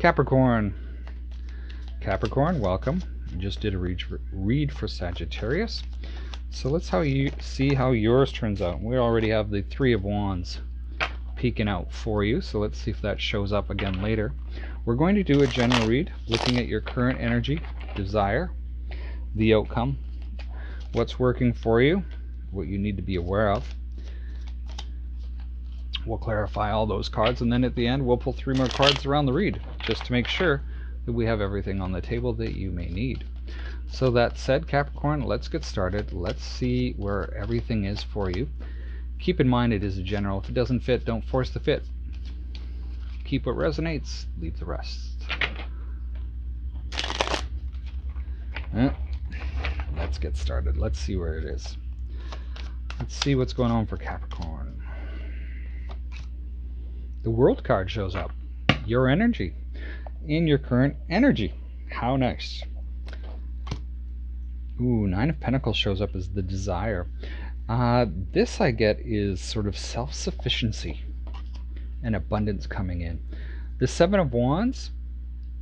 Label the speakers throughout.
Speaker 1: Capricorn. Capricorn, welcome. We just did a read for Sagittarius. So let's see how yours turns out. We already have the Three of Wands peeking out for you, so let's see if that shows up again later. We're going to do a general read, looking at your current energy, desire, the outcome, what's working for you, what you need to be aware of. We'll clarify all those cards, and then at the end we'll pull 3 more cards around the read, just to make sure that we have everything on the table that you may need. So that said, Capricorn, let's get started. Let's see where everything is for you. Keep in mind it is a general. If it doesn't fit, don't force the fit. Keep what resonates, leave the rest. Let's get started. Let's see where it is. Let's see what's going on for Capricorn. The World card shows up. Your energy. In your current energy. How nice. Ooh, Nine of Pentacles shows up as the desire. This I get is sort of self-sufficiency and abundance coming in. The Seven of Wands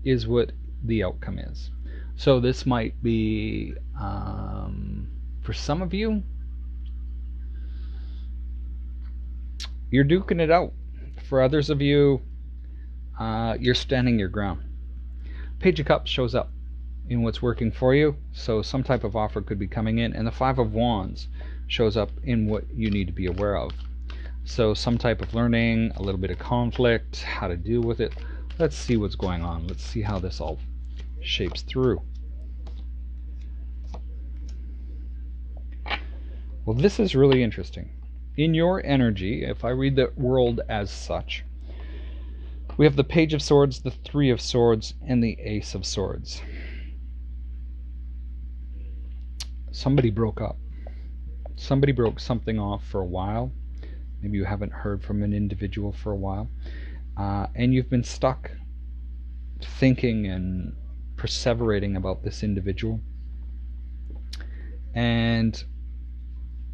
Speaker 1: is what the outcome is. So this might be, for some of you, you're duking it out. For others of you, you're standing your ground. Page of Cups shows up in what's working for you, so some type of offer could be coming in, and the Five of Wands shows up in what you need to be aware of. So some type of learning, a little bit of conflict, how to deal with it. Let's see what's going on. Let's see how this all shapes through. Well, this is really interesting. In your energy, if I read the world as such, we have the Page of Swords, the Three of Swords, and the Ace of Swords. Somebody broke up. Somebody broke something off for a while. Maybe you haven't heard from an individual for a while. And you've been stuck thinking and perseverating about this individual. And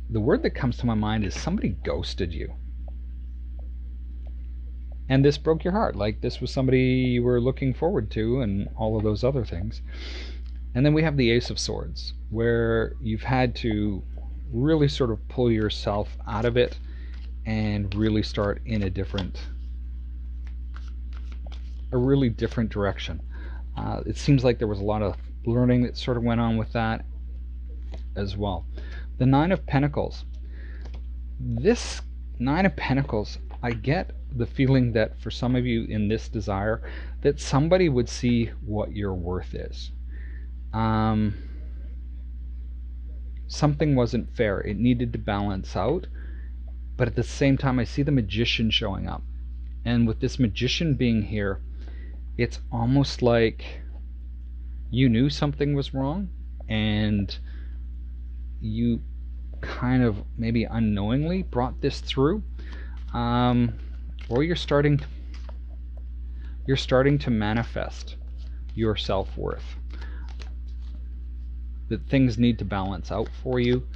Speaker 1: the word that comes to my mind is somebody ghosted you. And this broke your heart. Like this was somebody you were looking forward to and all of those other things. And then we have the Ace of Swords, where you've had to really sort of pull yourself out of it and really start in a really different direction. It seems like there was a lot of learning that sort of went on with that as well. The Nine of Pentacles. This Nine of Pentacles, I get the feeling that for some of you in this desire, that somebody would see what your worth is. Something wasn't fair. It needed to balance out. But at the same time, I see the Magician showing up. And with this Magician being here, it's almost like you knew something was wrong and you kind of maybe unknowingly brought this through. Or you're starting to manifest your self-worth. That things need to balance out for you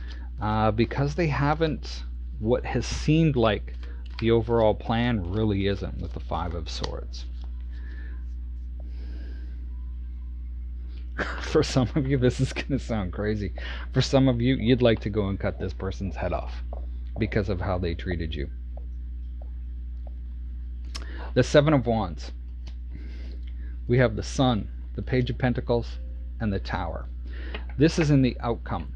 Speaker 1: because they haven't. What has seemed like the overall plan really isn't with the Five of Swords. For some of you, this is going to sound crazy. For some of you, you'd like to go and cut this person's head off because of how they treated you. The Seven of Wands. We have the Sun, the Page of Pentacles, and the Tower. This is in the outcome.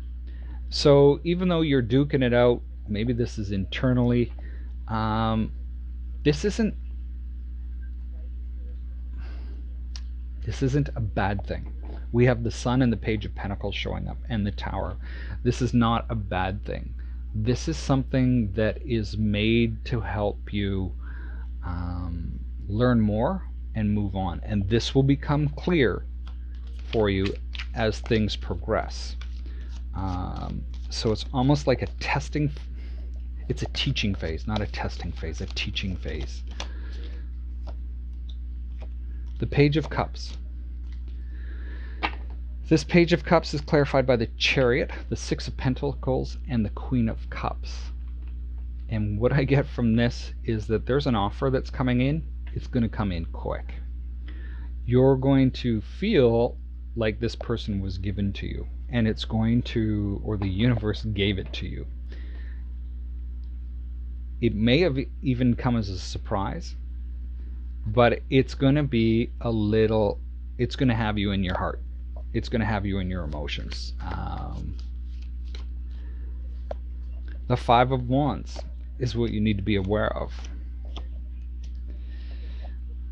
Speaker 1: So even though you're duking it out, maybe this is internally, this isn't a bad thing. We have the Sun and the Page of Pentacles showing up and the Tower. This is not a bad thing. This is something that is made to help you learn more and move on. And this will become clear for you as things progress. So it's almost like a testing. It's a teaching phase, not a testing phase, a teaching phase. The Page of Cups. This Page of Cups is clarified by the Chariot, the Six of Pentacles, and the Queen of Cups. And what I get from this is that there's an offer that's coming in. It's going to come in quick. you're going to feel like this person was given to you, and it's going to, or the universe gave it to you. It may have even come as a surprise, but it's going to be a little, it's going to have you in your heart. It's going to have you in your emotions. The Five of Wands is what you need to be aware of.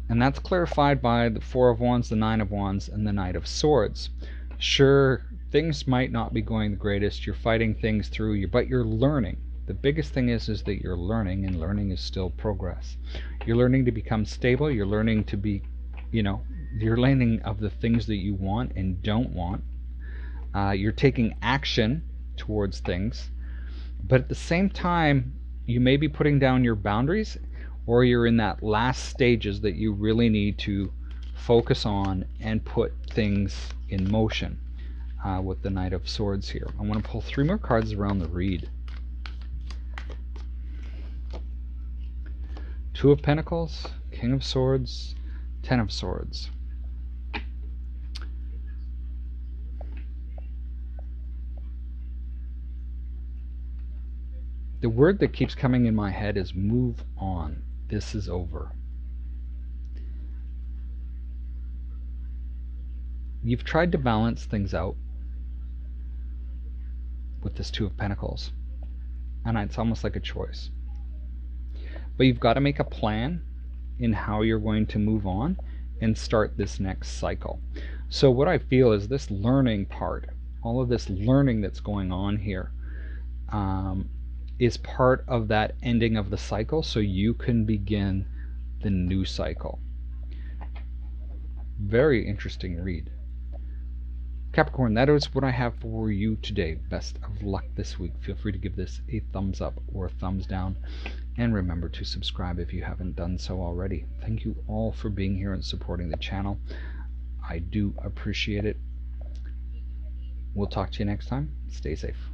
Speaker 1: And that's clarified by the Four of Wands, the Nine of Wands, and the Knight of Swords. Sure, things might not be going the greatest. You're fighting things through, but you're learning. The biggest thing is that you're learning, and learning is still progress. You're learning to become stable. You're learning to be, you're learning of the things that you want and don't want. You're taking action towards things. But at the same time, you may be putting down your boundaries, or you're in that last stages that you really need to focus on and put things in motion with the Knight of Swords here. I want to pull 3 more cards around the read. Two of Pentacles, King of Swords, 10 of Swords. The word that keeps coming in my head is move on. This is over. You've tried to balance things out with this Two of Pentacles, and it's almost like a choice. But you've got to make a plan in how you're going to move on and start this next cycle. So what I feel is this learning part, all of this learning that's going on here, is part of that ending of the cycle, so you can begin the new cycle. Very interesting read. Capricorn, that is what I have for you today. Best of luck this week. Feel free to give this a thumbs up or a thumbs down. And remember to subscribe if you haven't done so already. Thank you all for being here and supporting the channel. I do appreciate it. We'll talk to you next time. Stay safe.